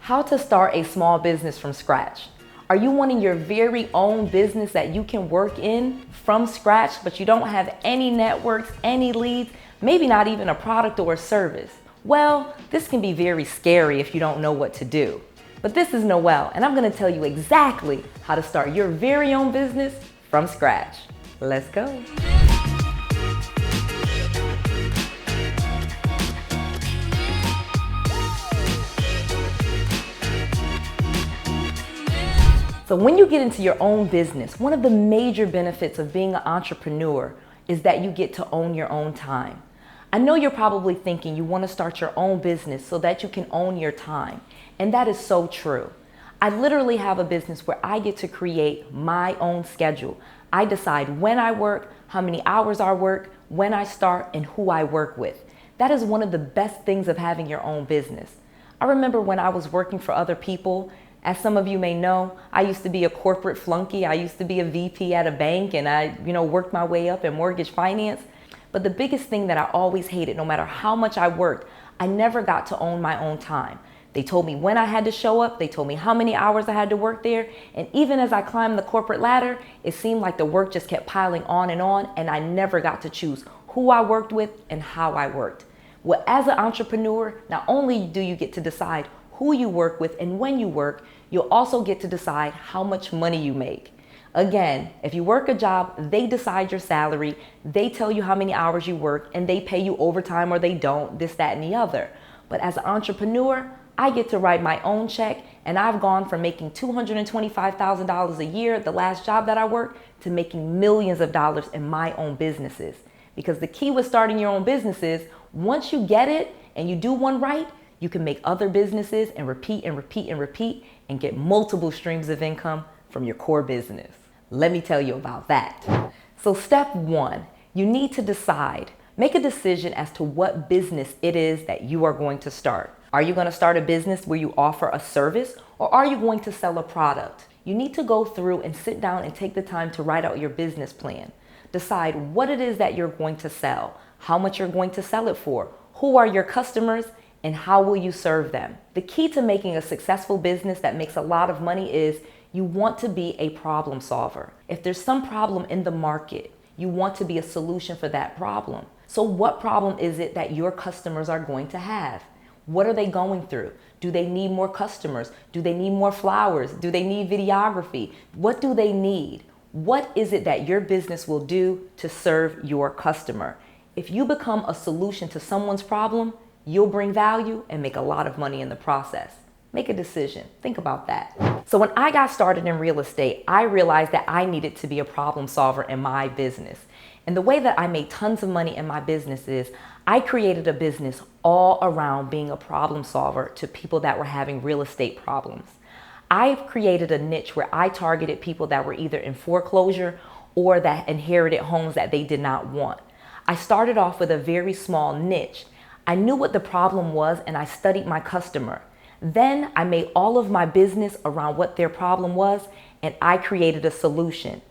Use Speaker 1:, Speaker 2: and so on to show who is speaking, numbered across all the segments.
Speaker 1: How to start a small business from scratch. Are you wanting your very own business that you can work in from scratch, but you don't have any networks, any leads, maybe not even a product or a service? Well, this can be very scary if you don't know what to do. But this is Noelle, and I'm going to tell you exactly how to start your very own business from scratch. Let's go. So when you get into your own business, one of the major benefits of being an entrepreneur is that you get to own your own time. I know you're probably thinking you want to start your own business so that you can own your time. And that is so true. I literally have a business where I get to create my own schedule. I decide when I work, how many hours I work, when I start, and who I work with. That is one of the best things of having your own business. I remember when I was working for other people. As some of you may know, I used to be a corporate flunky. I used to be a VP at a bank, and I worked my way up in mortgage finance. But the biggest thing that I always hated, no matter how much I worked, I never got to own my own time. They told me when I had to show up. They told me how many hours I had to work there. And even as I climbed the corporate ladder, it seemed like the work just kept piling on, and I never got to choose who I worked with and how I worked. Well, as an entrepreneur, not only do you get to decide who you work with and when you work, you'll also get to decide how much money you make. Again, if you work a job, they decide your salary, they tell you how many hours you work, and they pay you overtime or they don't, this, that, and the other. But as an entrepreneur, I get to write my own check, and I've gone from making $225,000 a year, the last job that I worked, to making millions of dollars in my own businesses. Because the key with starting your own business is, once you get it and you do one right, you can make other businesses and repeat and repeat and repeat and get multiple streams of income from your core business. Let me tell you about that. So step one, you need to decide. Make a decision as to what business it is that you are going to start. Are you going to start a business where you offer a service, or are you going to sell a product? You need to go through and sit down and take the time to write out your business plan. Decide what it is that you're going to sell, how much you're going to sell it for, who are your customers, and how will you serve them? The key to making a successful business that makes a lot of money is you want to be a problem solver. If there's some problem in the market, you want to be a solution for that problem. So what problem is it that your customers are going to have? What are they going through? Do they need more customers? Do they need more flowers? Do they need videography? What do they need? What is it that your business will do to serve your customer? If you become a solution to someone's problem, you'll bring value and make a lot of money in the process. Make a decision. Think about that. So when I got started in real estate, I realized that I needed to be a problem solver in my business. And the way that I made tons of money in my business is I created a business all around being a problem solver to people that were having real estate problems. I've created a niche where I targeted people that were either in foreclosure or that inherited homes that they did not want. I started off with a very small niche. I knew what the problem was, and I studied my customer. Then I made all of my business around what their problem was, and I created a solution.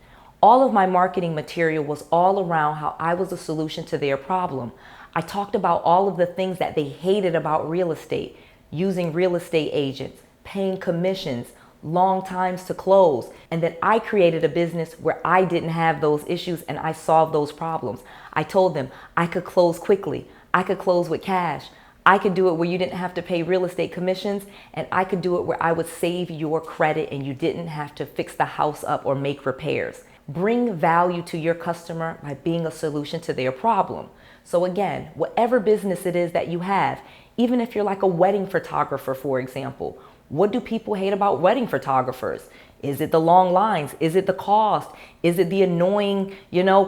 Speaker 1: All of my marketing material was all around how I was a solution to their problem. I talked about all of the things that they hated about real estate, using real estate agents, paying commissions, long times to close, and then I created a business where I didn't have those issues and I solved those problems. I told them I could close quickly. I could close with cash. I could do it where you didn't have to pay real estate commissions, and I could do it where I would save your credit and you didn't have to fix the house up or make repairs. Bring value to your customer by being a solution to their problem. So again, whatever business it is that you have, even if you're like a wedding photographer, for example, what do people hate about wedding photographers? Is it the long lines? Is it the cost? Is it the annoying,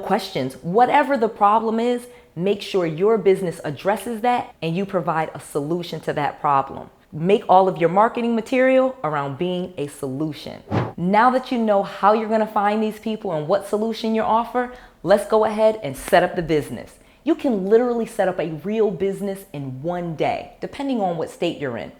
Speaker 1: questions? Whatever the problem is, make sure your business addresses that and you provide a solution to that problem. Make all of your marketing material around being a solution. Now that you know how you're going to find these people and what solution you offer, let's go ahead and set up the business. You can literally set up a real business in one day, depending on what state you're in.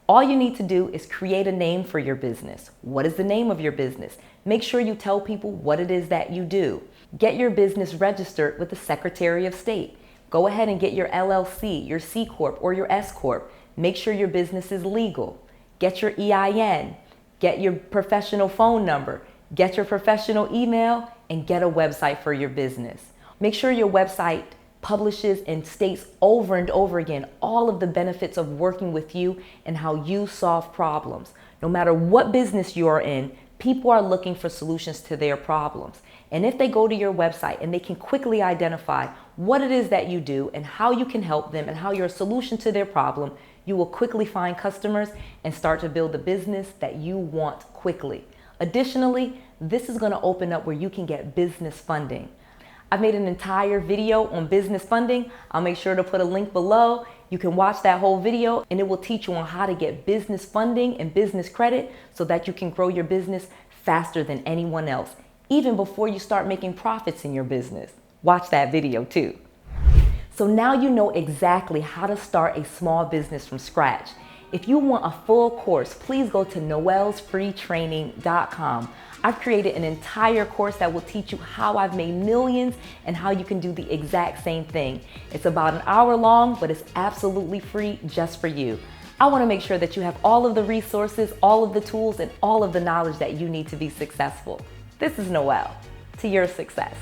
Speaker 1: All you need to do is create a name for your business. What is the name of your business? Make sure you tell people what it is that you do. Get your business registered with the Secretary of State. Go ahead and get your LLC, your C Corp, or your S Corp. Make sure your business is legal. get your EIN, get your professional phone number, get your professional email, and get a website for your business. Make sure your website publishes and states over and over again all of the benefits of working with you and how you solve problems. No matter what business you are in, people are looking for solutions to their problems. And if they go to your website and they can quickly identify what it is that you do and how you can help them and how you're a solution to their problem, you will quickly find customers and start to build the business that you want quickly. Additionally, this is going to open up where you can get business funding. I've made an entire video on business funding. I'll make sure to put a link below. You can watch that whole video and it will teach you on how to get business funding and business credit so that you can grow your business faster than anyone else, even before you start making profits in your business. Watch that video too. So now you know exactly how to start a small business from scratch. If you want a full course, please go to noelsfreetraining.com. I've created an entire course that will teach you how I've made millions and how you can do the exact same thing. It's about an hour long, but it's absolutely free just for you. I want to make sure that you have all of the resources, all of the tools, and all of the knowledge that you need to be successful. This is Noelle, to your success.